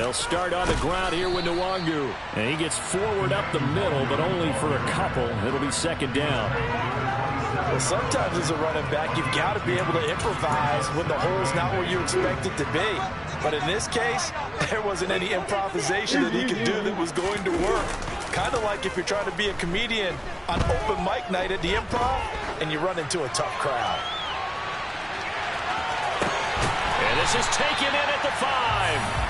They'll start on the ground here with Nwangu. And he gets forward up the middle, but only for a couple. It'll be second down. Well, sometimes as a running back, you've got to be able to improvise when the hole's not where you expect it to be. But in this case, there wasn't any improvisation that he could do that was going to work. Kind of like if you're trying to be a comedian on open mic night at the Improv and you run into a tough crowd. And this is taken in at the 5.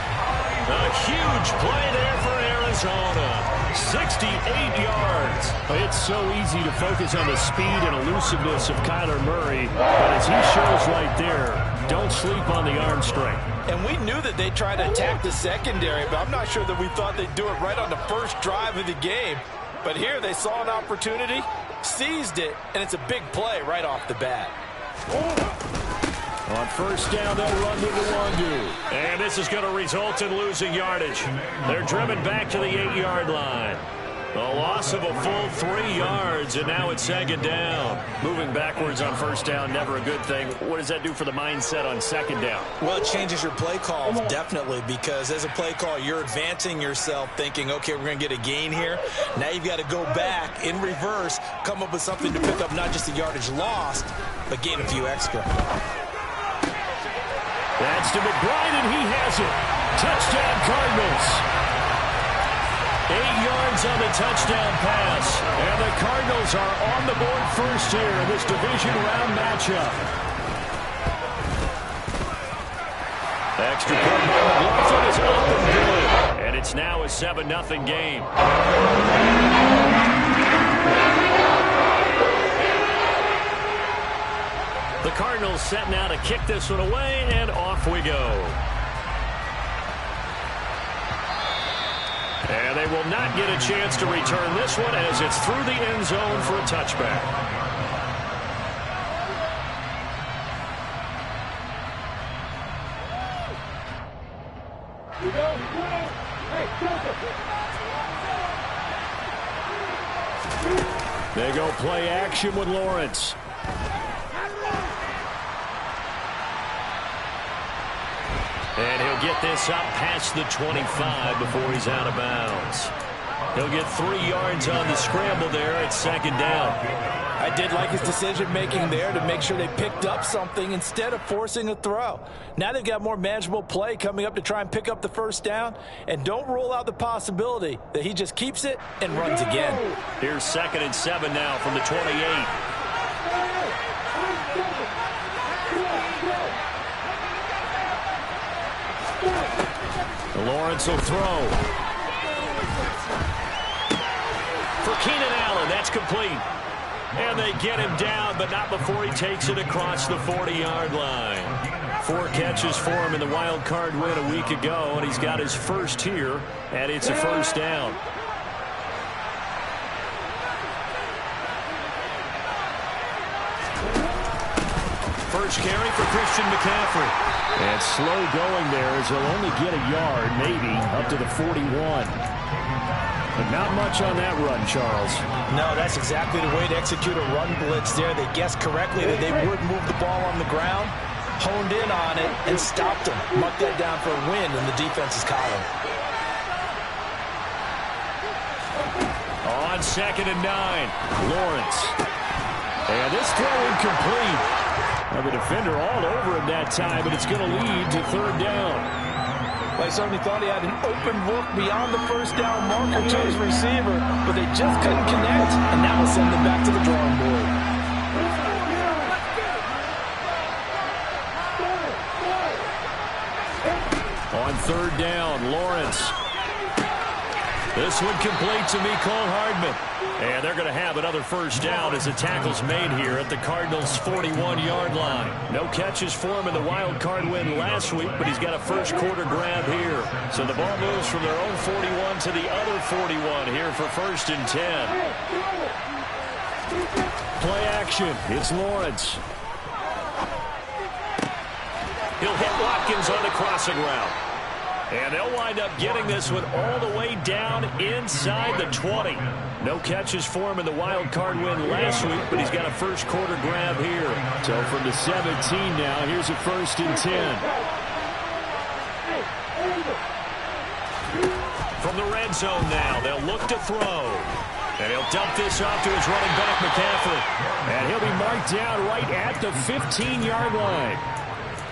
A huge play there for Arizona. 68 yards. It's so easy to focus on the speed and elusiveness of Kyler Murray, but as he shows right there, don't sleep on the arm strength. And we knew that they'd try to attack the secondary, but I'm not sure that we thought they'd do it right on the first drive of the game. But here they saw an opportunity, seized it, and it's a big play right off the bat. On first down, they'll run to Nwangu. And this is going to result in losing yardage. They're driven back to the 8-yard line. A loss of a full 3 yards, and now it's second down. Moving backwards on first down, never a good thing. What does that do for the mindset on second down? Well, it changes your play calls, definitely, because as a play call, you're advancing yourself thinking, okay, we're going to get a gain here. Now you've got to go back in reverse, come up with something to pick up not just the yardage lost, but gain a few extra. That's to McBride, and he has it. Touchdown, Cardinals. 8 yards on the touchdown pass. And the Cardinals are on the board first here in this division round matchup. Extra point by McLaughlin is up and good. And it's now a 7-0 game. The Cardinals set now to kick this one away, and off we go. And they will not get a chance to return this one as it's through the end zone for a touchback. They go play action with Lawrence. And he'll get this up past the 25 before he's out of bounds. He'll get 3 yards on the scramble there at second down. I did like his decision-making there to make sure they picked up something instead of forcing a throw. Now they've got more manageable play coming up to try and pick up the first down. And don't rule out the possibility that he just keeps it and runs again. Here's 2nd and 7 now from the 28. Lawrence will throw. For Keenan Allen, that's complete. And they get him down, but not before he takes it across the 40-yard line. 4 catches for him in the wild card win a week ago, and he's got his first here, and it's a first down. First carry for Christian McCaffrey. And slow going there as he'll only get a yard, maybe, up to the 41. But not much on that run, Charles. No, that's exactly the way to execute a run blitz there. They guessed correctly that they would move the ball on the ground, honed in on it, and stopped him. Marked that down for a win in the defense's column. On 2nd and 9, Lawrence. And this throw incomplete. Well, the defender all over him that time, but it's going to lead to 3rd down. Well, I certainly thought he had an open look beyond the first down marker to his receiver, but they just couldn't connect, and that will send them back to the drawing board. On 3rd down, Lawrence. This one complete to Mecole Hardman. And they're going to have another first down as the tackle's made here at the Cardinals' 41-yard line. No catches for him in the wild card win last week, but he's got a first quarter grab here. So the ball moves from their own 41 to the other 41 here for 1st and 10. Play action. It's Lawrence. He'll hit Watkins on the crossing route. And they'll wind up getting this one all the way down inside the 20. No catches for him in the wild card win last week, but he's got a first quarter grab here. So from the 17 now, here's a 1st and 10. From the red zone now, they'll look to throw. And he'll dump this off to his running back, McCaffrey. And he'll be marked down right at the 15-yard line.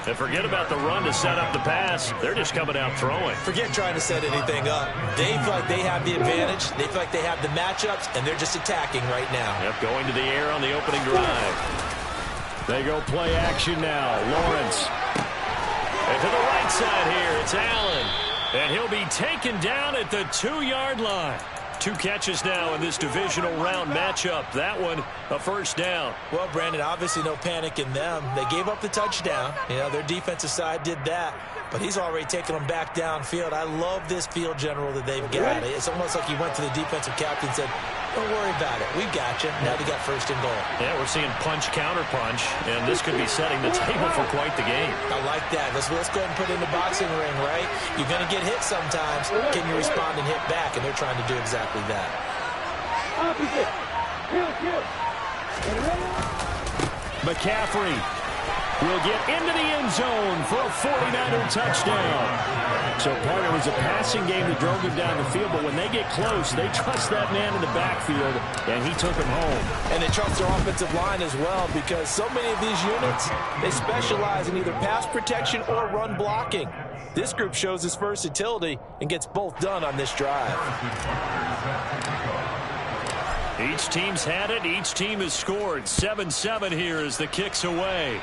And forget about the run to set up the pass. They're just coming out throwing. Forget trying to set anything up. They feel like they have the advantage. They feel like they have the matchups, and they're just attacking right now. Yep, going to the air on the opening drive. They go play action now. Lawrence. And to the right side here, it's Allen. And he'll be taken down at the 2-yard line. 2 catches now in this divisional round matchup. That one, a first down. Well, Brandon, obviously no panic in them. They gave up the touchdown. You know, their defensive side did that. But he's already taken them back downfield. I love this field general that they've got. It's almost like he went to the defensive captain and said, don't worry about it. We got you. Now they got first and goal. Yeah, we're seeing punch, counter punch, and this could be setting the table for quite the game. I like that. Let's go ahead and put it in the boxing ring, right? You're going to get hit sometimes. Can you respond and hit back? And they're trying to do exactly that. McCaffrey will get into the end zone for a 49er touchdown. So part of it was a passing game that drove him down the field, but when they get close, they trust that man in the backfield, and he took him home. And they trust their offensive line as well, because so many of these units, they specialize in either pass protection or run blocking. This group shows its versatility and gets both done on this drive. Each team's had it. Each team has scored. 7-7 here as the kick's away.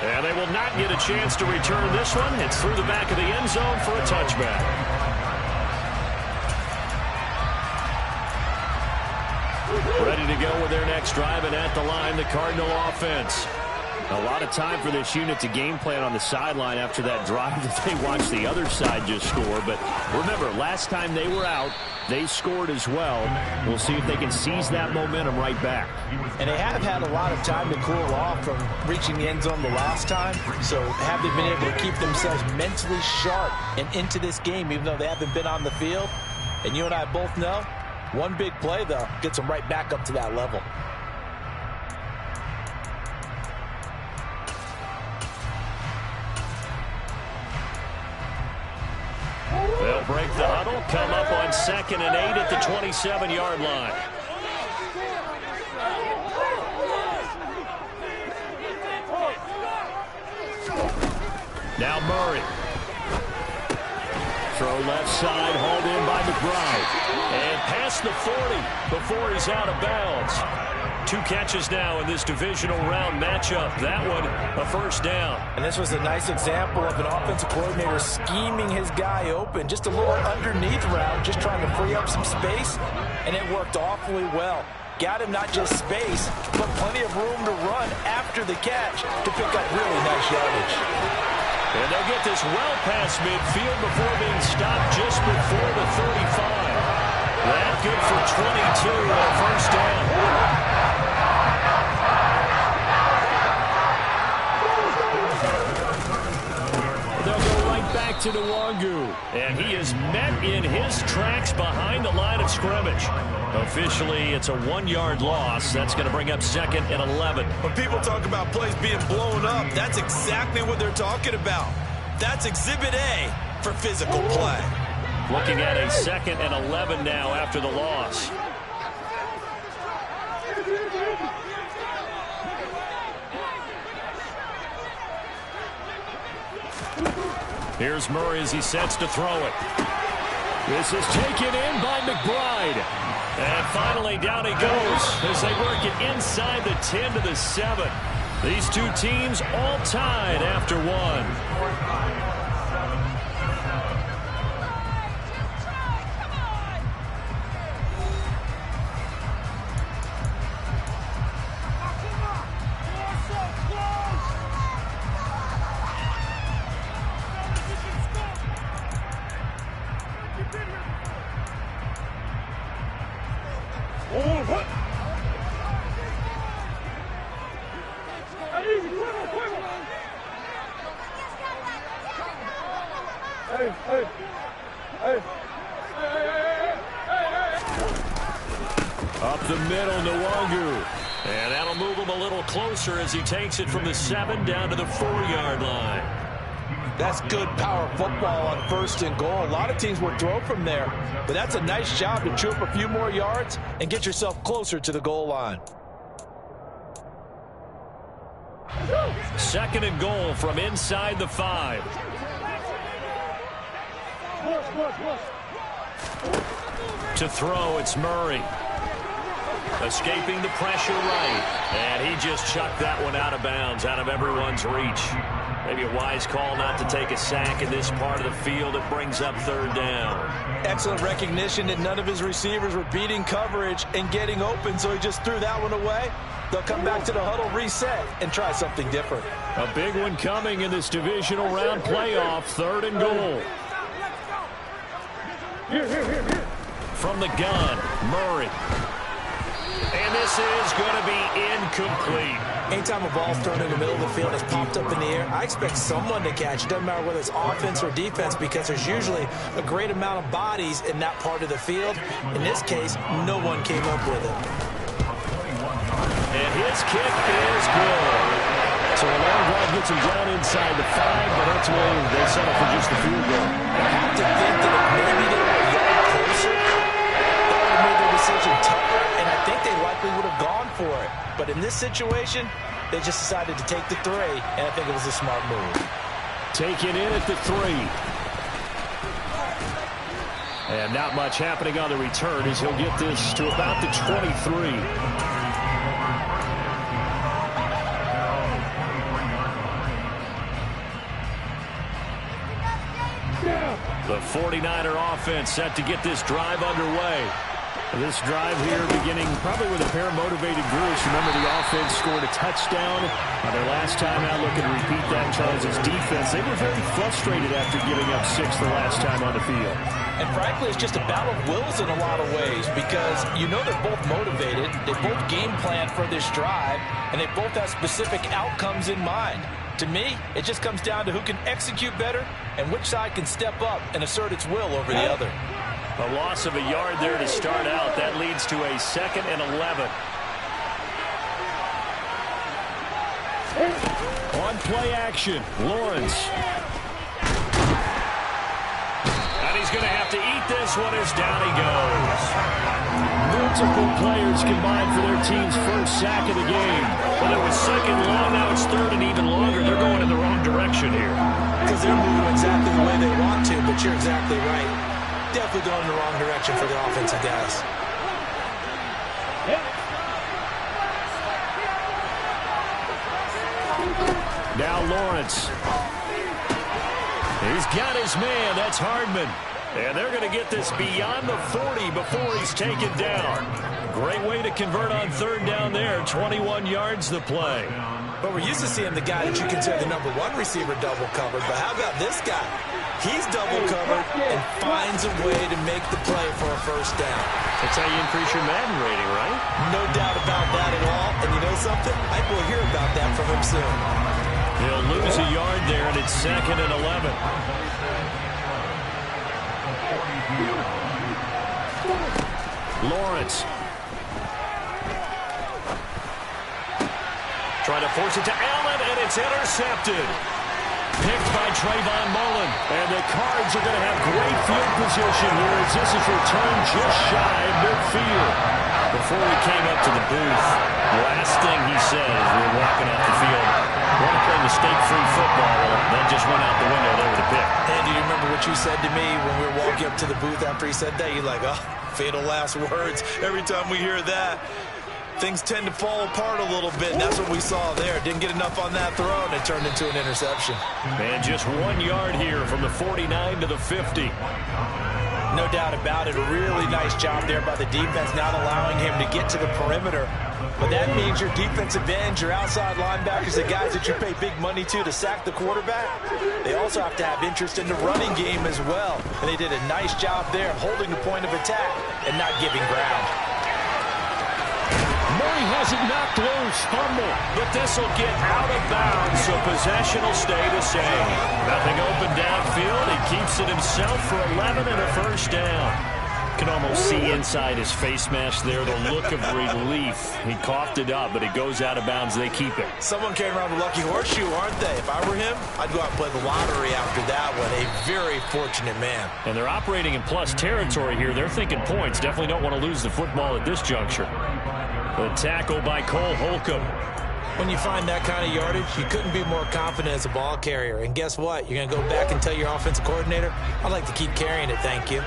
And they will not get a chance to return this one. It's through the back of the end zone for a touchback. Ready to go with their next drive, and at the line, the Cardinal offense. A lot of time for this unit to game plan on the sideline after that drive that they watched the other side just score. But remember, last time they were out, they scored as well. We'll see if they can seize that momentum right back. And they have had a lot of time to cool off from reaching the end zone the last time. So have they been able to keep themselves mentally sharp and into this game, even though they haven't been on the field? And you and I both know, one big play, though, gets them right back up to that level. They'll break the huddle, come up on 2nd and 8 at the 27-yard line. Now Murray. Throw left side, hauled in by McBride. And past the 40 before he's out of bounds. 2 catches now in this divisional round matchup. That one, a first down. And this was a nice example of an offensive coordinator scheming his guy open. Just a little underneath route, just trying to free up some space. And it worked awfully well. Got him not just space, but plenty of room to run after the catch to pick up really nice yardage. And they'll get this well past midfield before being stopped just before the 35. That good for 22 on a first down. Back to Nwangu, and he is met in his tracks behind the line of scrimmage. Officially, it's a 1-yard loss. That's going to bring up 2nd and 11. When people talk about plays being blown up, that's exactly what they're talking about. That's Exhibit A for physical play. Looking at a 2nd and 11 now after the loss. Here's Murray as he sets to throw it. This is taken in by McBride. And finally down he goes as they work it inside the 10 to the 7. These two teams all tied after one. Up the middle, Nwangu. And that'll move him a little closer as he takes it from the 7 down to the 4-yard line. That's good power football on 1st and goal. A lot of teams will throw from there, but that's a nice job to chew up a few more yards and get yourself closer to the goal line. 2nd and goal from inside the 5. To throw, it's Murray. Escaping the pressure right. And he just chucked that one out of bounds, out of everyone's reach. Maybe a wise call not to take a sack in this part of the field. It brings up 3rd down. Excellent recognition that none of his receivers were beating coverage and getting open, so he just threw that one away. They'll come back to the huddle, reset, and try something different. A big one coming in this divisional round playoff. 3rd and goal. From the gun, Murray. And this is going to be incomplete. Anytime a ball's thrown in the middle of the field, it's popped up in the air, I expect someone to catch. It doesn't matter whether it's offense or defense, because there's usually a great amount of bodies in that part of the field. In this case, no one came up with it. And his kick is good. So a long drive gets him down inside the 5, but ultimately they settle for just the field goal. I have to think that if maybe they were a yard closer, that would have made their decision tougher, and I think they likely would have gone for it. But in this situation, they just decided to take the 3, and I think it was a smart move. Taken in at the 3. And not much happening on the return as he'll get this to about the 23. The 49er offense set to get this drive underway. This drive here beginning probably with a pair of motivated groups. Remember, the offense scored a touchdown on their last time out. Looking to repeat that. Charles' defense, they were very frustrated after giving up 6 the last time on the field. And frankly, it's just a battle of wills in a lot of ways, because you know they're both motivated. They both game plan for this drive, and they both have specific outcomes in mind. To me, it just comes down to who can execute better and which side can step up and assert its will over the other. A loss of a yard there to start out. That leads to a 2nd and 11. On play action, Lawrence. And he's going to have to eat this one as down he goes. Multiple players combined for their team's first sack of the game. Well, it was 2nd long, now it's 3rd and even longer. They're going in the wrong direction here. Because they're moving exactly the way they want to, but you're exactly right. Definitely going in the wrong direction for the offensive guys. Now Lawrence. He's got his man. That's Hardman. And they're going to get this beyond the 40 before he's taken down. Great way to convert on 3rd down there. 21 yards the play. But we're used to seeing the guy that you consider the #1 receiver double covered. But how about this guy? He's double covered and finds a way to make the play for a 1st down. That's how you increase your Madden rating, right? No doubt about that at all. And you know something? I think we'll hear about that from him soon. He'll lose a yard there, and it's 2nd and 11. Lawrence. Trying to force it to Allen, and it's intercepted. Picked by Trayvon Mullen. And the Cards are going to have great field position here as this is returned just shy of midfield. Before he came up to the booth, the last thing he said as we were walking off the field, want to play mistake-free football. Well, that just went out the window there with a pick. And do you remember what you said to me when we were walking up to the booth after he said that? You're like, oh, fatal last words. Every time we hear that, things tend to fall apart a little bit, and that's what we saw there. Didn't get enough on that throw, and it turned into an interception. And just 1 yard here from the 49 to the 50. No doubt about it. A really nice job there by the defense, not allowing him to get to the perimeter. But that means your defensive ends, your outside linebackers, the guys that you pay big money to sack the quarterback, they also have to have interest in the running game as well. And they did a nice job there of holding the point of attack and not giving ground. Murray has it knocked loose, fumble, but this will get out of bounds, so possession will stay the same. Nothing open downfield. He keeps it himself for 11 and a 1st down. Can almost see inside his face mask there, the look of relief. He coughed it up, but it goes out of bounds. They keep it. Someone carrying around the lucky horseshoe, aren't they? If I were him, I'd go out and play the lottery after that one. A very fortunate man. And they're operating in plus territory here. They're thinking points. Definitely don't want to lose the football at this juncture. The tackle by Cole Holcomb. When you find that kind of yardage, you couldn't be more confident as a ball carrier. And guess what? You're going to go back and tell your offensive coordinator, I'd like to keep carrying it, thank you.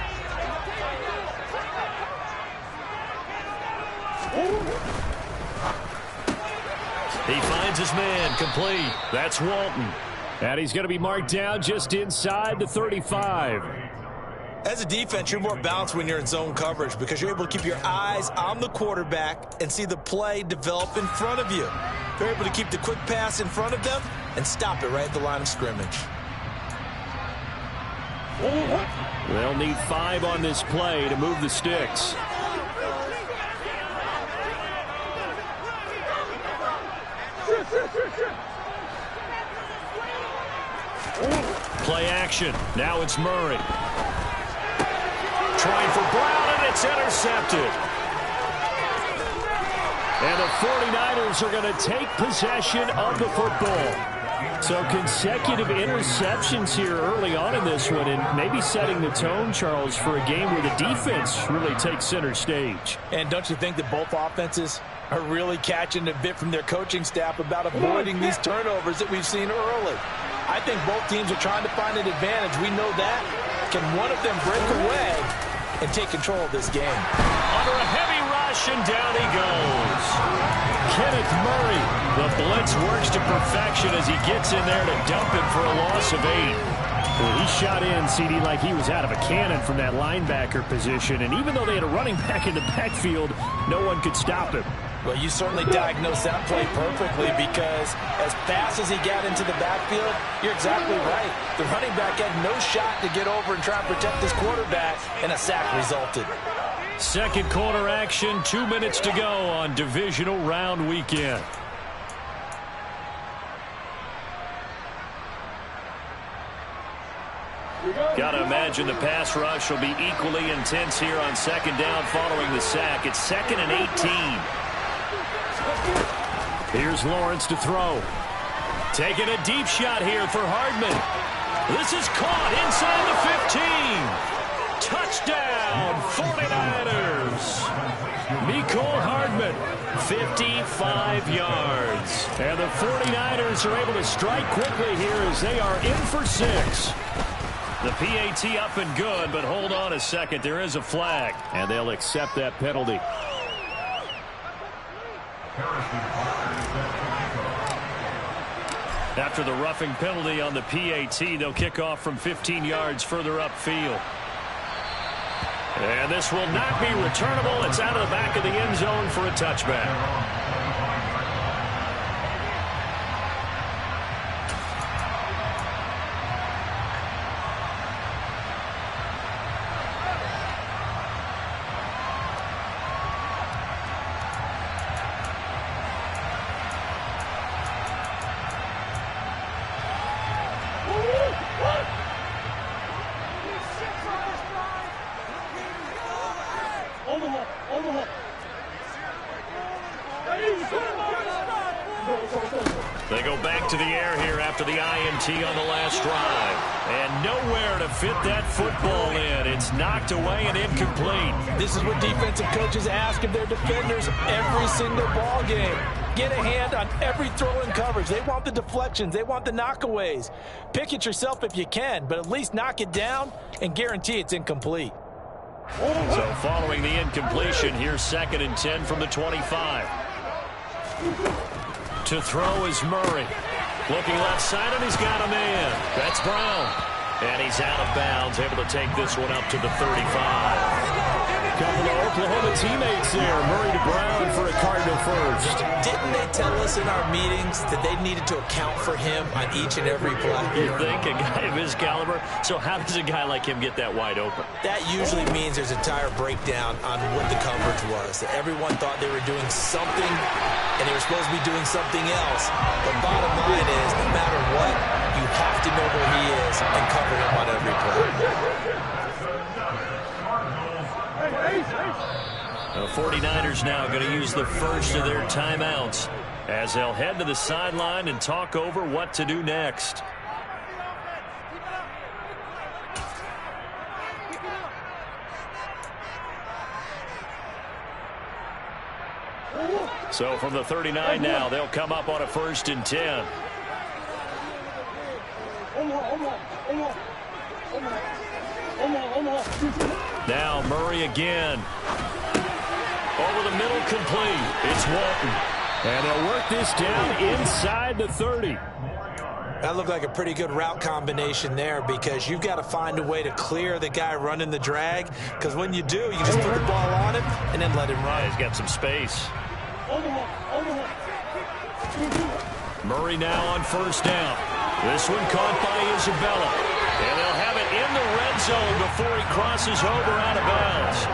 He finds his man, complete. That's Walton. And he's going to be marked down just inside the 35. As a defense, you're more balanced when you're in zone coverage because you're able to keep your eyes on the quarterback and see the play develop in front of you. You're able to keep the quick pass in front of them and stop it right at the line of scrimmage. They'll need 5 on this play to move the sticks. Play action. Now it's Murray. Trying for Brown, and it's intercepted. And the 49ers are going to take possession of the football. So consecutive interceptions here early on in this one, and maybe setting the tone, Charles, for a game where the defense really takes center stage. And don't you think that both offenses are really catching a bit from their coaching staff about avoiding these turnovers that we've seen early? I think both teams are trying to find an advantage. We know that. Can one of them break away and take control of this game? Under a heavy rush, and down he goes. Kenneth Murray. The blitz works to perfection as he gets in there to dump him for a loss of 8. Well, he shot in, CD, like he was out of a cannon from that linebacker position. And even though they had a running back in the backfield, no one could stop him. Well, you certainly diagnosed that play perfectly because as fast as he got into the backfield, you're exactly right. The running back had no shot to get over and try and protect his quarterback, and a sack resulted. Second quarter action, 2 minutes to go on divisional round weekend. Got to imagine the pass rush will be equally intense here on second down following the sack. It's 2nd and 18. Here's Lawrence to throw. Taking a deep shot here for Hardman. This is caught inside the 15. Touchdown, 49ers. Mecole Hardman, 55 yards. And the 49ers are able to strike quickly here as they are in for 6. The PAT up and good, but hold on a second. There is a flag, and they'll accept that penalty. After the roughing penalty on the PAT, they'll kick off from 15 yards further upfield. And this will not be returnable. It's out of the back of the end zone for a touchback. They go back to the air here after the INT on the last drive. And nowhere to fit that football in. It's knocked away and incomplete. This is what defensive coaches ask of their defenders every single ball game. Get a hand on every throw in coverage. They want the deflections. They want the knockaways. Pick it yourself if you can, but at least knock it down and guarantee it's incomplete. So following the incompletion, here's 2nd and 10 from the 25. To throw is Murray. Looking left side, and he's got a man. That's Brown. And he's out of bounds, able to take this one up to the 35. Couple of Oklahoma teammates there. Murray to Brown for a Cardinal first. Didn't they tell us in our meetings that they needed to account for him on each and every play? You think? A guy of his caliber? So how does a guy like him get that wide open? That usually means there's a entire breakdown on what the coverage was. That everyone thought they were doing something, and they were supposed to be doing something else. The bottom line is, no matter what, you have to know where he is and cover him on every play. The 49ers now going to use the first of their timeouts as they'll head to the sideline and talk over what to do next. So from the 39 now, they'll come up on a 1st and 10. Now Murray again. Over the middle, complete. It's Walton. And they'll work this down inside the 30. That looked like a pretty good route combination there because you've got to find a way to clear the guy running the drag, because when you do, you just put the ball on him and then let him run. Yeah, he's got some space. Murray now on 1st down. This one caught by Isabella. And they'll have it in the red zone before he crosses over out of bounds.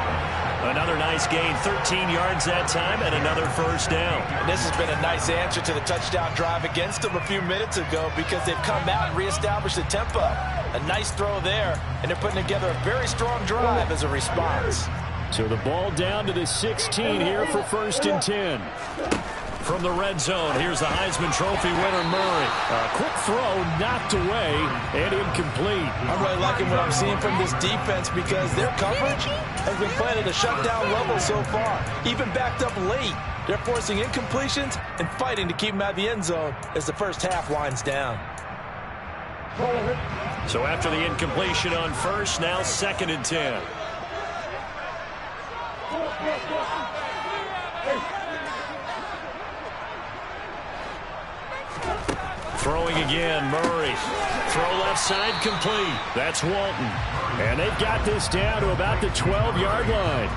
Another nice gain, 13 yards that time, and another 1st down. And this has been a nice answer to the touchdown drive against them a few minutes ago because they've come out and reestablished the tempo. A nice throw there, and they're putting together a very strong drive as a response. So the ball down to the 16 here for 1st and 10. From the red zone, here's the Heisman Trophy winner, Murray. A quick throw, knocked away, and incomplete. I'm really liking what I'm seeing from this defense because their coverage has been playing at a shutdown level so far. Even backed up late, they're forcing incompletions and fighting to keep them out of the end zone as the first half winds down. So after the incompletion on 1st, now 2nd and 10. Throwing again, Murray. Throw left side, complete. That's Walton. And they've got this down to about the 12-yard line.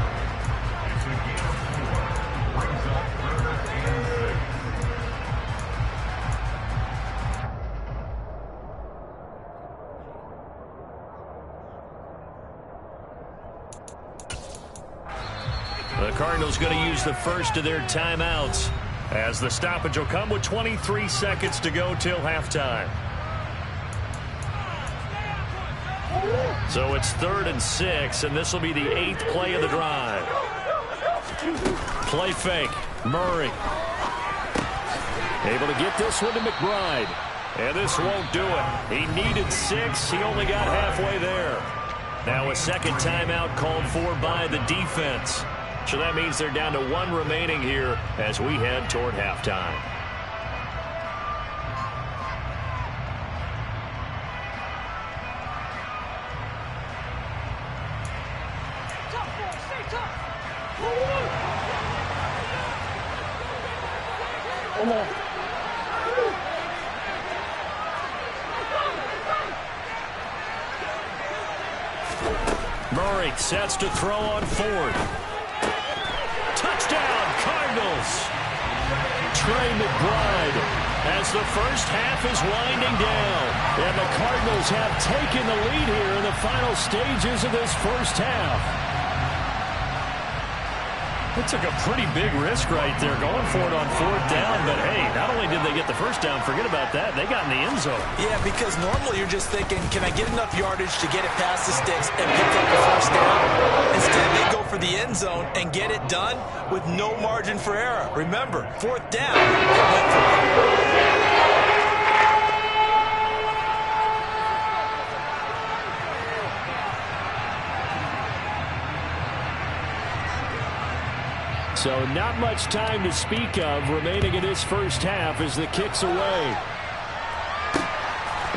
The Cardinals going to use the first of their timeouts, as the stoppage will come with 23 seconds to go till halftime. So it's 3rd and 6, and this will be the 8th play of the drive. Play fake. Murray. Able to get this one to McBride. And this won't do it. He needed 6. He only got halfway there. Now a second timeout called for by the defense. So that means they're down to 1 remaining here as we head toward halftime. Murray sets to throw on 4th. Touchdown, Cardinals. Trey McBride as the first half is winding down. And the Cardinals have taken the lead here in the final stages of this first half. It took a pretty big risk right there going for it on 4th down. But, hey, not only did they get the first down, forget about that, they got in the end zone. Yeah, because normally you're just thinking, can I get enough yardage to get it past the sticks and pick up the first down? Instead, they go for the end zone and get it done with no margin for error. Remember, 4th down, they went for it. So not much time to speak of remaining in this first half as the kick's away.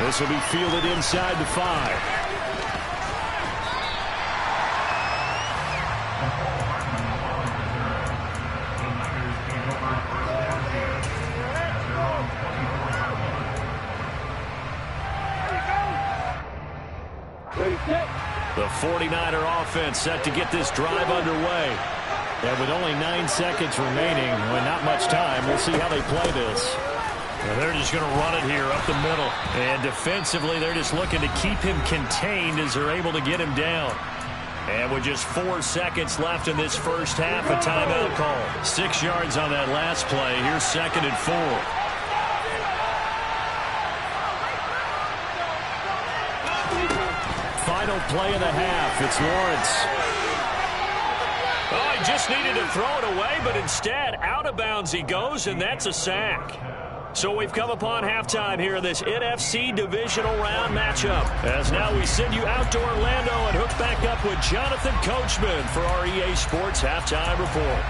This will be fielded inside the 5. The 49er offense set to get this drive underway. And with only 9 seconds remaining, well, not much time, we'll see how they play this. Well, they're just going to run it here up the middle. And defensively, they're just looking to keep him contained as they're able to get him down. And with just 4 seconds left in this first half, a timeout call. 6 yards on that last play. Here's 2nd and 4. Final play of the half. It's Lawrence. Oh, he just needed to throw it away, but instead, out of bounds he goes, and that's a sack. So we've come upon halftime here in this NFC Divisional Round matchup. As now we send you out to Orlando and hook back up with Jonathan Coachman for our EA Sports Halftime Report.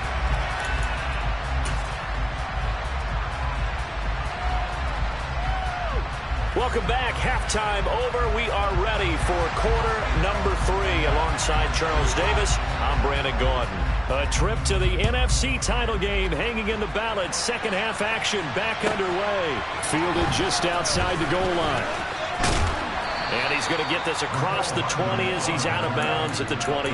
Welcome back. Halftime over. We are ready for quarter number 3. Alongside Charles Davis, I'm Brandon Gaudin. A trip to the NFC title game hanging in the balance. Second half action back underway. Fielded just outside the goal line. And he's going to get this across the 20 as he's out of bounds at the 23.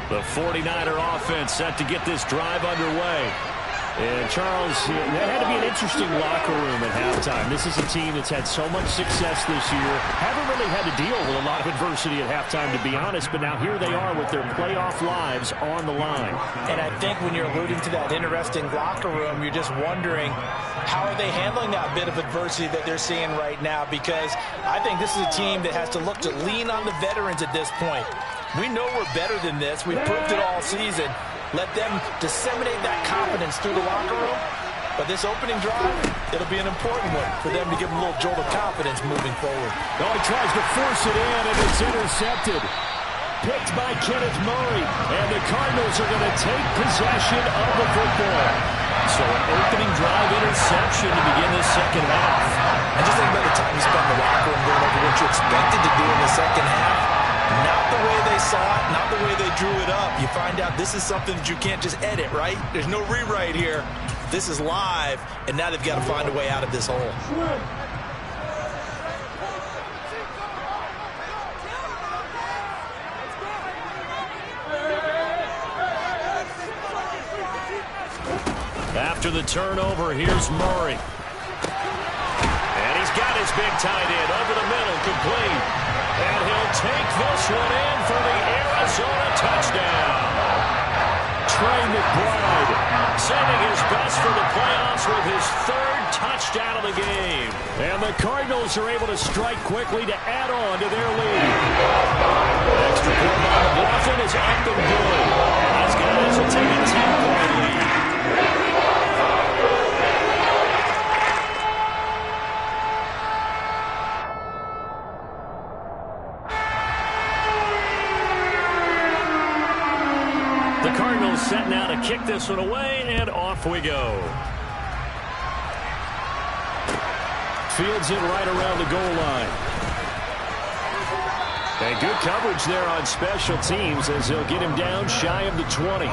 The 49er offense set to get this drive underway. And Charles, that had to be an interesting locker room at halftime. This is a team that's had so much success this year. Haven't really had to deal with a lot of adversity at halftime, to be honest. But now here they are with their playoff lives on the line. And I think when you're alluding to that interesting locker room, you're just wondering, how are they handling that bit of adversity that they're seeing right now? Because I think this is a team that has to look to lean on the veterans at this point. We know we're better than this. We've proved it all season. Let them disseminate that confidence through the locker room. But this opening drive, it'll be an important one for them to give them a little jolt of confidence moving forward. Oh, he tries to force it in, and it's intercepted. Picked by Kenneth Murray, and the Cardinals are going to take possession of the football. So an opening drive interception to begin this second half. And just think about the time you spent in the locker room going over what you expected to do in the second half. Not the way they saw it, not the way they drew it up. You find out this is something that you can't just edit, right? There's no rewrite here. This is live, and now they've got to find a way out of this hole. After the turnover, here's Murray. And he's got his big tight end over the middle, complete. And he'll take this one in for the Arizona touchdown. Trey McBride saving his best for the playoffs with his third touchdown of the game. And the Cardinals are able to strike quickly to add on to their lead. Extra point by McLaughlin is up and good. And these guys will take a 10-point lead. Set now to kick this one away, and off we go. Fields it right around the goal line. And good coverage there on special teams as they'll get him down shy of the 20.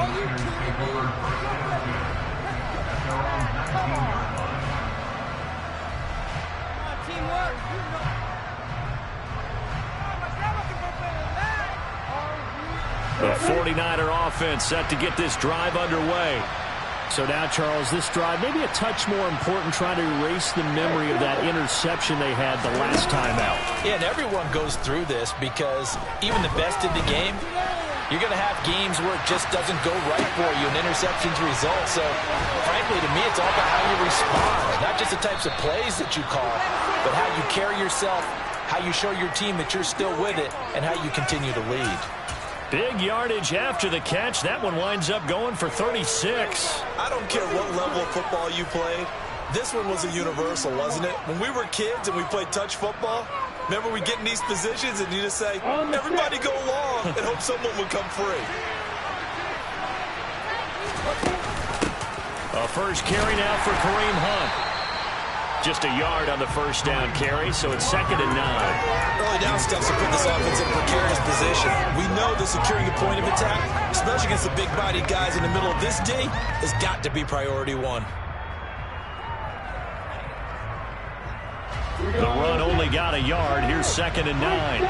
The 49er offense set to get this drive underway. So now, Charles, this drive maybe a touch more important, trying to erase the memory of that interception they had the last time out. Yeah, and everyone goes through this because even the best in the game, you're going to have games where it just doesn't go right for you, and interceptions result. So, frankly, to me, it's all about how you respond, not just the types of plays that you call, but how you carry yourself, how you show your team that you're still with it, and how you continue to lead. Big yardage after the catch. That one winds up going for 36. I don't care what level of football you played. This one was a universal, wasn't it? When we were kids and we played touch football, remember we get in these positions and you just say, everybody go along, and hope someone would come free. A first carry now for Kareem Hunt. Just a yard on the first down carry, so it's 2nd and 9. Early down steps to put this offense in a precarious position. We know that securing a point of attack, especially against the big-bodied guys in the middle of this D, has got to be priority one. The run only got a yard. Here's 2nd and 9.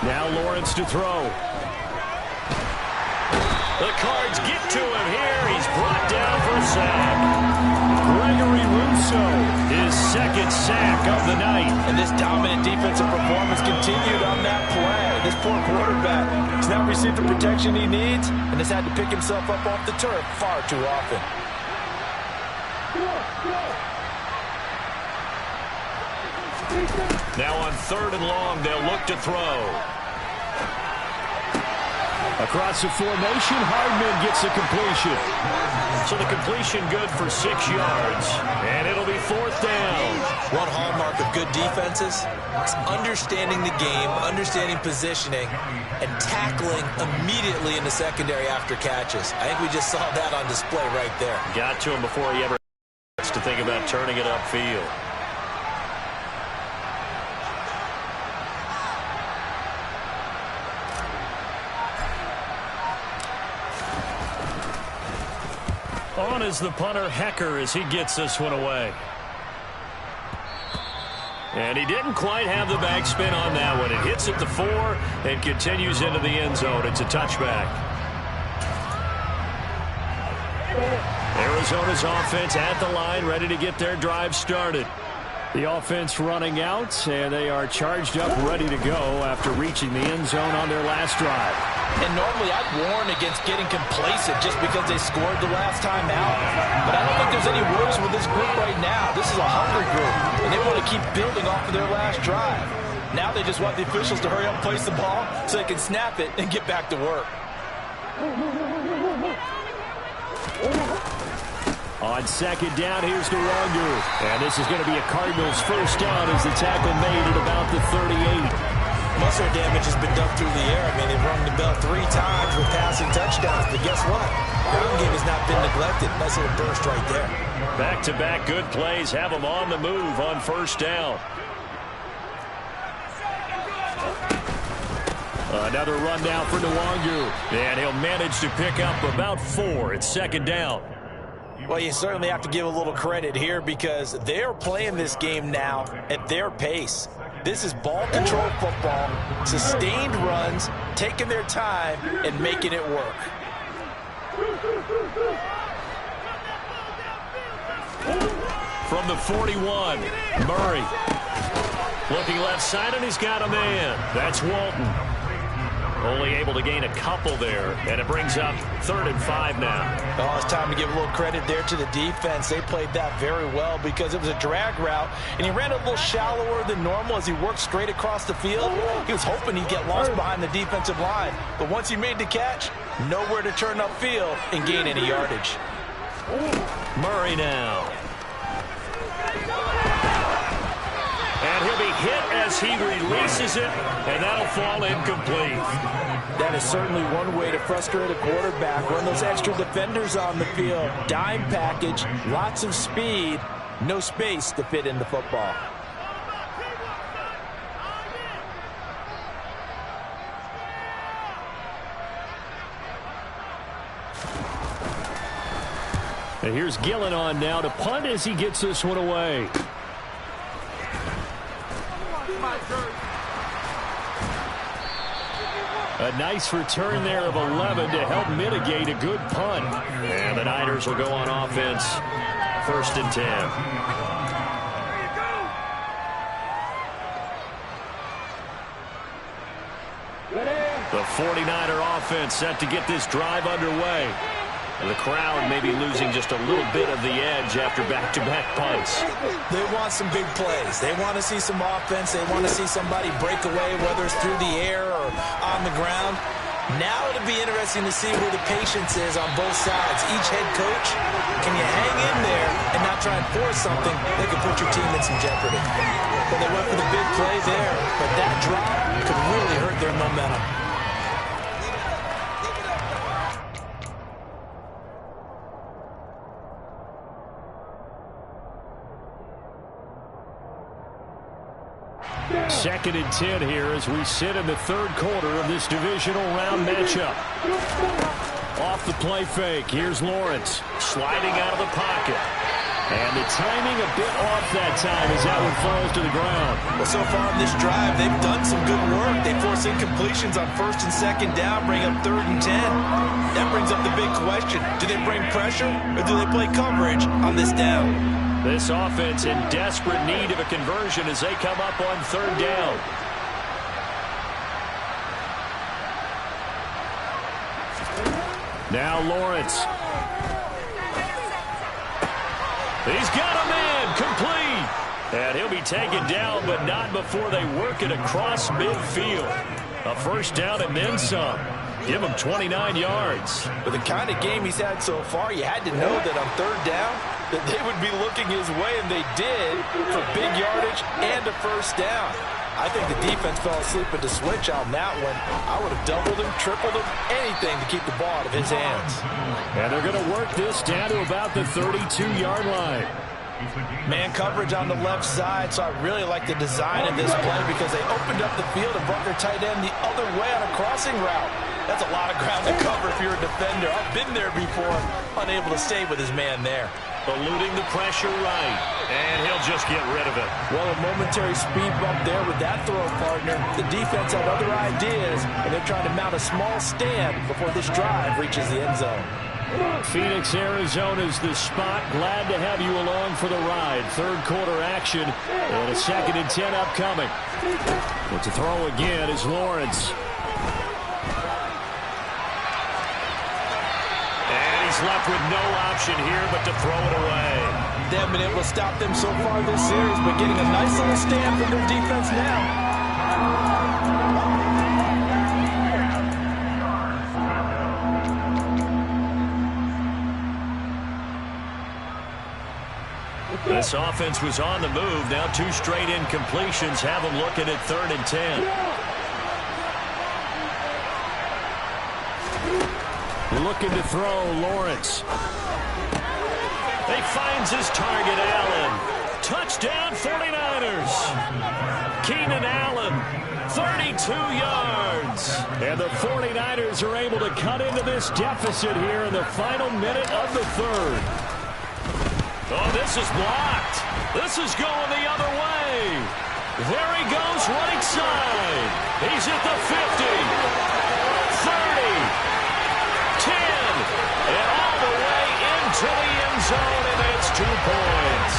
Now Lawrence to throw. The Cards get to him here. He's brought down for a sack. Gregory Rousseau, his 2nd sack of the night. And this dominant defensive performance continued on that play. This poor quarterback has not received the protection he needs and has had to pick himself up off the turf far too often. Now on 3rd and long, they'll look to throw. Across the formation, Hardman gets a completion. So the completion good for 6 yards, and it'll be 4th down. One hallmark of good defenses is understanding the game, understanding positioning, and tackling immediately in the secondary after catches. I think we just saw that on display right there. Got to him before he ever gets to think about turning it upfield. On is the punter, Hecker, as he gets this one away. And he didn't quite have the backspin on that one. It hits at the 4 and continues into the end zone. It's a touchback. Arizona's offense at the line, ready to get their drive started. The offense running out, and they are charged up, ready to go after reaching the end zone on their last drive. And normally I'd warn against getting complacent just because they scored the last time out. But I don't think there's any worries with this group right now. This is a hungry group, and they want to keep building off of their last drive. Now they just want the officials to hurry up and place the ball so they can snap it and get back to work. On 2nd down, here's Nwangu. And this is going to be a Cardinals first down as the tackle made at about the 38. Muscle damage has been done through the air. I mean, they've rung the bell 3 times with passing touchdowns. But guess what? The run game has not been neglected. Nice little burst right there. Back-to-back good plays have them on the move on 1st down. Another run down for Nwangu. And he'll manage to pick up about 4. It's 2nd down. Well, you certainly have to give a little credit here because they're playing this game now at their pace. This is ball control football, sustained runs, taking their time, and making it work. From the 41, Murray. Looking left side, and he's got a man. That's Walton. Only able to gain a couple there, and it brings up 3rd and 5 now. Oh, it's time to give a little credit there to the defense. They played that very well because it was a drag route, and he ran a little shallower than normal as he worked straight across the field. He was hoping he'd get lost behind the defensive line, but once he made the catch, nowhere to turn upfield and gain any yardage. Murray now. And he'll be hit as he releases it, and that'll fall incomplete. That is certainly one way to frustrate a quarterback. Run those extra defenders on the field. Dime package, lots of speed, no space to fit in the football. And here's Gillen on now to punt as he gets this one away. A nice return there of 11 to help mitigate a good punt. And the Niners will go on offense. 1st and 10. The 49er offense set to get this drive underway. The crowd may be losing just a little bit of the edge after back-to-back punts. They want some big plays. They want to see some offense. They want to see somebody break away, whether it's through the air or on the ground. Now it'll be interesting to see who the patience is on both sides. Each head coach, can you hang in there and not try and force something that could put your team in some jeopardy? Well, they went for the big play there, but that drop could really hurt their momentum. Second and 10 here as we sit in the 3rd quarter of this divisional round matchup. Off the play fake, here's Lawrence sliding out of the pocket. And the timing a bit off that time as that one falls to the ground. Well, so far on this drive, they've done some good work. They force incompletions on 1st and 2nd down, bring up 3rd and 10. That brings up the big question. Do they bring pressure or do they play coverage on this down? This offense in desperate need of a conversion as they come up on 3rd down. Now Lawrence. He's got a man, complete. And he'll be taken down, but not before they work it across midfield. A first down and then some. Give him 29 yards. With the kind of game he's had so far, you had to know that on third down that they would be looking his way, and they did, for big yardage and a first down. I think the defense fell asleep at the switch on that one. I would have doubled him, tripled him, anything to keep the ball out of his hands. And they're going to work this down to about the 32-yard line. Man coverage on the left side, so I really like the design of this play because they opened up the field and brought their tight end the other way on a crossing route. That's a lot of ground to cover if you're a defender. I've been there before, unable to stay with his man there. Eluding the pressure right, and he'll just get rid of it. Well, a momentary speed bump there with that throw partner. The defense had other ideas, and they're trying to mount a small stand before this drive reaches the end zone. Phoenix, Arizona's the spot. Glad to have you along for the ride. Third quarter action and a 2nd and 10 upcoming. But to throw again is Lawrence. And he's left with no option here but to throw it away. They haven't been able to stop them so far this series, but getting a nice little stand from their defense now. This offense was on the move. Now 2 straight incompletions have them looking at 3rd and 10. Looking to throw, Lawrence. He finds his target, Allen. Touchdown, 49ers. Keenan Allen, 32 yards. And the 49ers are able to cut into this deficit here in the final minute of the 3rd. Oh, this is blocked. This is going the other way. There he goes, right side. He's at the 50, 30, 10, and all the way into the end zone, and it's 2 points.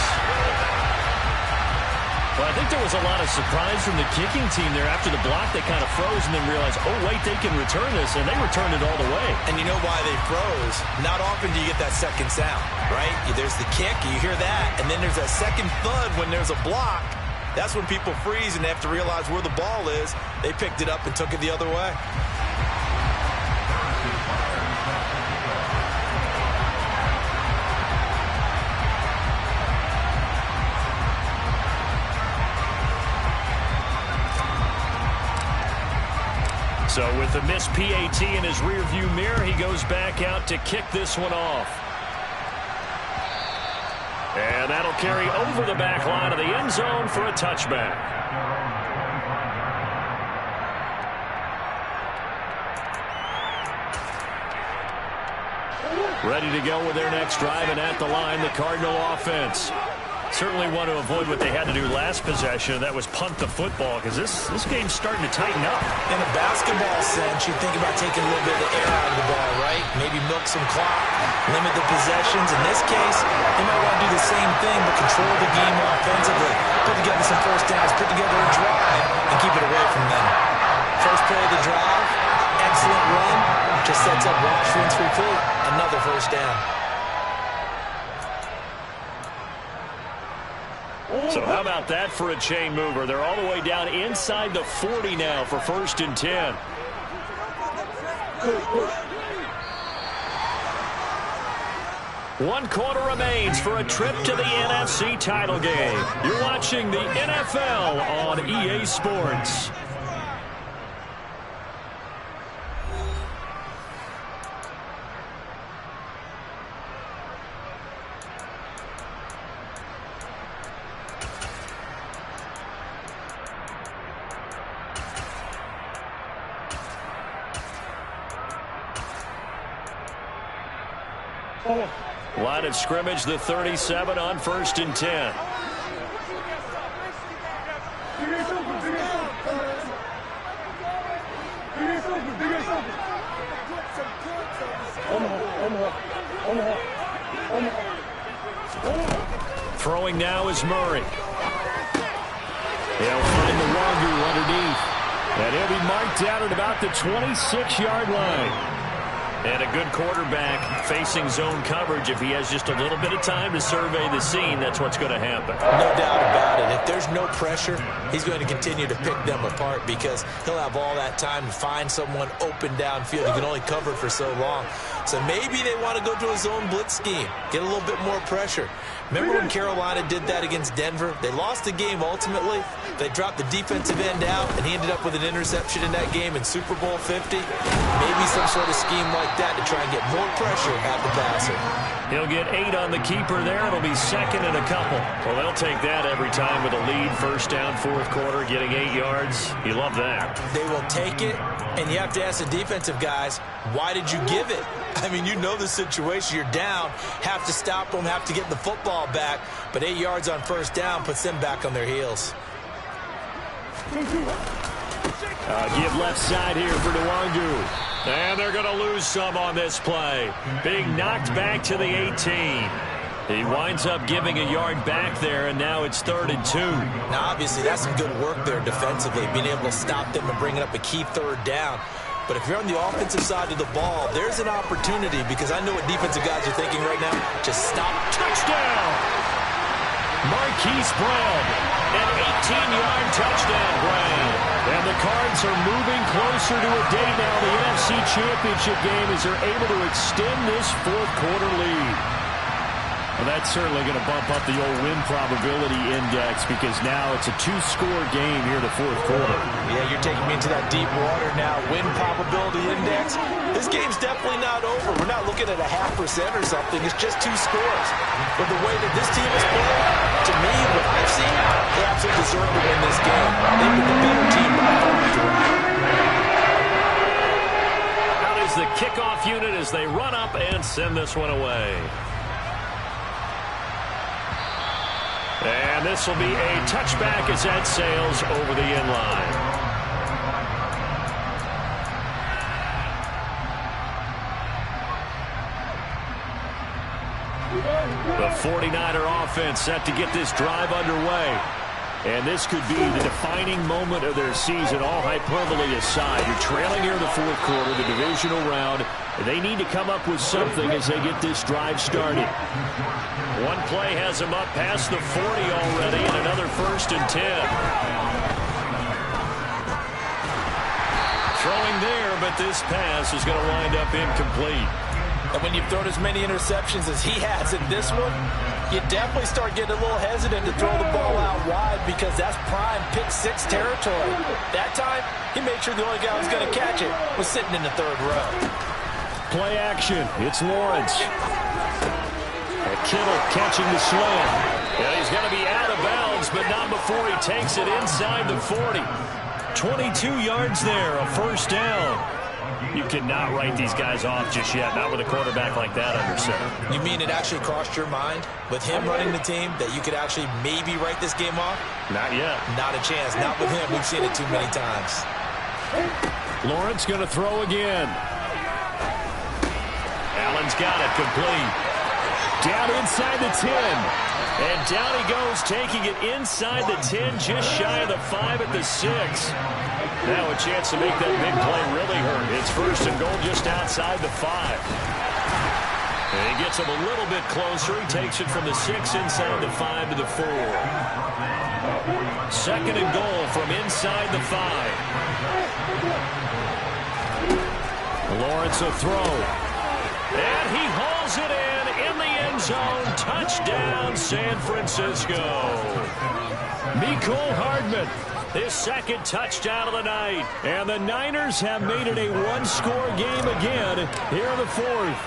Well, I think there was a lot of surprise from the kicking team there. After the block, they kind of froze and then realized, oh, wait, they can return this, and they returned it all the way. And you know why they froze? Not often do you get that second sound, right? There's the kick, you hear that, and then there's that second thud when there's a block. That's when people freeze and they have to realize where the ball is. They picked it up and took it the other way. So with the missed PAT in his rearview mirror, he goes back out to kick this one off. And that'll carry over the back line of the end zone for a touchback. Ready to go with their next drive, and at the line, the Cardinal offense. Certainly want to avoid what they had to do last possession. That was punt the football, because this game's starting to tighten up. In a basketball sense, you think about taking a little bit of the air out of the ball, right? Maybe milk some clock, limit the possessions. In this case, they might want to do the same thing, but control the game offensively. Put together some first downs, put together a drive, and keep it away from them. First play of the drive, excellent run. Just sets up wash, rinse, repeat. Another first down. So how about that for a chain mover? They're all the way down inside the 40 now for 1st and 10. One quarter remains for a trip to the NFC title game. You're watching the NFL on EA Sports. Line of scrimmage, the 37 on 1st and 10. Throwing now is Murray. They'll find the Wagyu underneath. And he'll be marked out at about the 26-yard line. And a good quarterback facing zone coverage. If he has just a little bit of time to survey the scene, that's what's going to happen. No doubt about it. If there's no pressure, he's going to continue to pick them apart because he'll have all that time to find someone open downfield. He can only cover for so long. So maybe they want to go to a zone blitz scheme, get a little bit more pressure. Remember when Carolina did that against Denver? They lost the game ultimately. They dropped the defensive end out, and he ended up with an interception in that game in Super Bowl 50. Maybe some sort of scheme like that to try and get more pressure at the passer. He'll get 8 on the keeper there. It'll be second and a couple. Well, they'll take that every time with a lead. First down, fourth quarter, getting 8 yards. You love that. They will take it, and you have to ask the defensive guys, why did you give it? I mean, you know the situation. You're down, have to stop them, have to get the football back. But 8 yards on first down puts them back on their heels. Give left side here for Nwangu. And they're going to lose some on this play. Being knocked back to the 18. He winds up giving a yard back there, and now it's 3rd and 2. Now, obviously, that's some good work there defensively, being able to stop them and bringing up a key 3rd down. But if you're on the offensive side of the ball, there's an opportunity because I know what defensive guys are thinking right now. Just stop. Touchdown! Marquise Brown. An 18-yard touchdown grab. And the Cards are moving closer to a day now, the NFC Championship game, as they're able to extend this fourth quarter lead. Well, that's certainly going to bump up the old win probability index because now it's a 2-score game here in the fourth quarter. Yeah, you're taking me into that deep water now. Win probability index. This game's definitely not over. We're not looking at a 0.5% or something. It's just 2 scores. But the way that this team is playing, to me, what I've seen, they absolutely deserve to win this game. They've been the better team by far throughout. Out is the kickoff unit as they run up and send this one away. And this will be a touchback as that sails over the end line. The 49er offense set to get this drive underway. And this could be the defining moment of their season, all hyperbole aside. You're trailing here in the fourth quarter, the divisional round. They need to come up with something as they get this drive started. One play has them up past the 40 already, and another 1st and 10. Throwing there, but this pass is going to wind up incomplete. And when you've thrown as many interceptions as he has in this one, you definitely start getting a little hesitant to throw the ball out wide because that's prime pick-6 territory. That time, he made sure the only guy who was going to catch it was sitting in the 3rd row. Play action. It's Lawrence. And Kittle catching the slant. And he's going to be out of bounds, but not before he takes it inside the 40. 22 yards there, a 1st down. You cannot write these guys off just yet, not with a quarterback like that under center. You mean it actually crossed your mind with him running the team that you could actually maybe write this game off? Not yet. Not a chance. Not with him. We've seen it too many times. Lawrence going to throw again. Allen's got it complete. Down inside the 10. And down he goes, taking it inside the 10, just shy of the 5 at the 6. Now a chance to make that big play really hurt. It's 1st and goal just outside the 5. And he gets him a little bit closer. He takes it from the 6 inside the 5 to the 4. 2nd and goal from inside the 5. Lawrence a throw. And he hauls it in the end zone. Touchdown, San Francisco. Mecole Hardman, his 2nd touchdown of the night. And the Niners have made it a 1-score game again here in the 4th.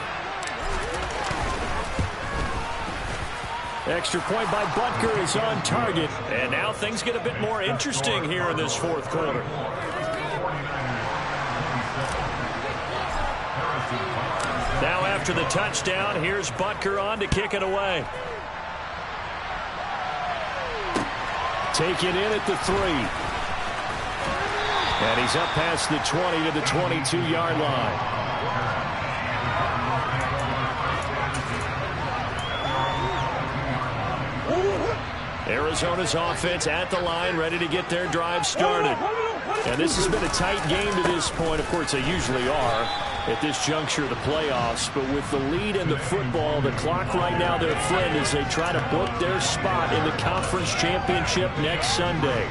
Extra point by Butker is on target. And now things get a bit more interesting here in this 4th quarter. Now after the touchdown, here's Butker on to kick it away. Take it in at the 3. And he's up past the 20 to the 22-yard line. Arizona's offense at the line, ready to get their drive started. And this has been a tight game to this point. Of course, they usually are. at this juncture of the playoffs, but with the lead in the football, the clock right now their friend as they try to book their spot in the conference championship next Sunday.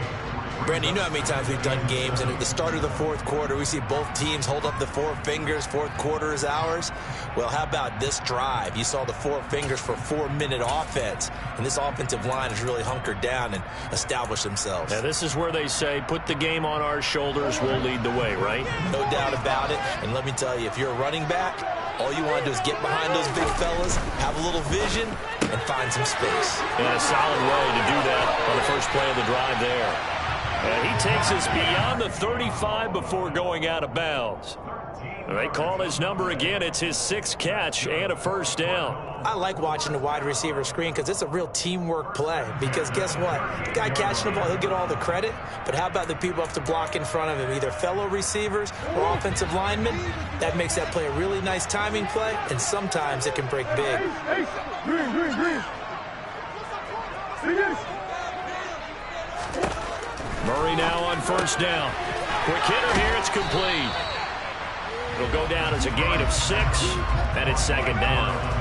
Brandon, you know how many times we've done games, and at the start of the fourth quarter, we see both teams hold up the four fingers, fourth quarter is ours. Well, how about this drive? You saw the four fingers for 4-minute offense, and this offensive line has really hunkered down and established themselves. Now, this is where they say, put the game on our shoulders, we'll lead the way, right? No doubt about it, and let me tell you, if you're a running back, all you want to do is get behind those big fellas, have a little vision, and find some space. And a solid way to do that on the first play of the drive there. And he takes us beyond the 35 before going out of bounds. They call his number again. It's his 6th catch and a first down. I like watching the wide receiver screen because it's a real teamwork play. Because guess what? The guy catching the ball, he'll get all the credit. But how about the people up to block in front of him, either fellow receivers or offensive linemen? That makes that play a really nice timing play, and sometimes it can break big. Murray now on first down. Quick hitter here. It's complete. It'll go down as a gain of 6, and it's 2nd down.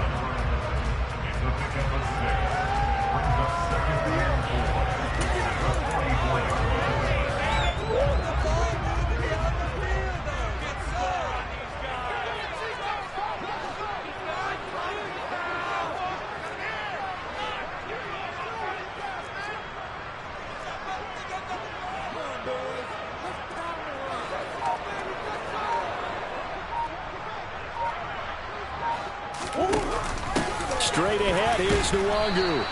Straight ahead, here's Nwangu.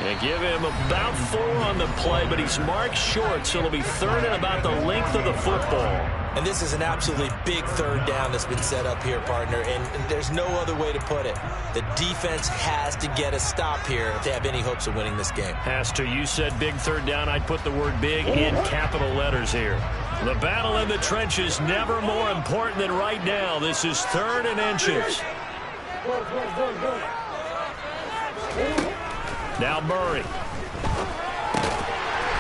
And give him about 4 on the play, but he's marked short, so it'll be 3rd and about the length of the football. And this is an absolutely big 3rd down that's been set up here, partner, and there's no other way to put it. The defense has to get a stop here if they have any hopes of winning this game. Has to. You said big 3rd down. I'd put the word big in capital letters here. The battle in the trenches never more important than right now. This is 3rd and inches. Now Murray.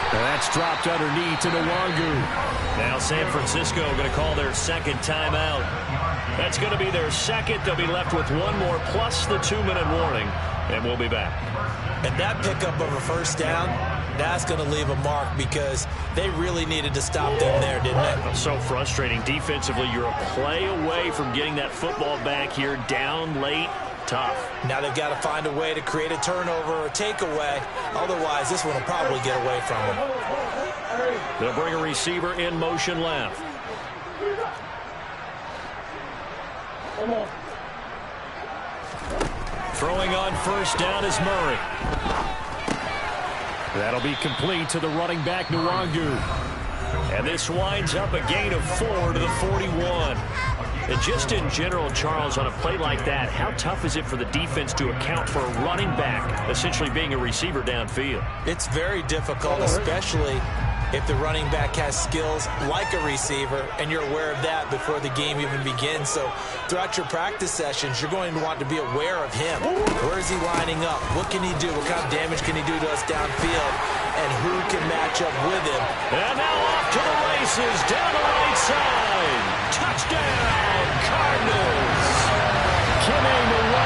And that's dropped underneath to Nwangu. Now San Francisco going to call their 2nd timeout. That's going to be their 2nd. They'll be left with 1 more plus the 2-minute warning. And we'll be back. And that pickup of a first down, that's going to leave a mark because they really needed to stop them there, didn't they? So frustrating. Defensively, you're a play away from getting that football back here down late. Tough. Now they've got to find a way to create a turnover or takeaway. Otherwise, this one will probably get away from them. They'll bring a receiver in motion left. Throwing on first down is Murray. That'll be complete to the running back, Nwangu. And this winds up a gain of 4 to the 41. And just in general, Charles, on a play like that, how tough is it for the defense to account for a running back essentially being a receiver downfield? It's very difficult, especially if the running back has skills like a receiver, and you're aware of that before the game even begins. So throughout your practice sessions, you're going to want to be aware of him. Where is he lining up? What can he do? What kind of damage can he do to us downfield? And who can match up with him? And now off to the races, down the right side. Touchdown, Cardinals. Kene Nwangwu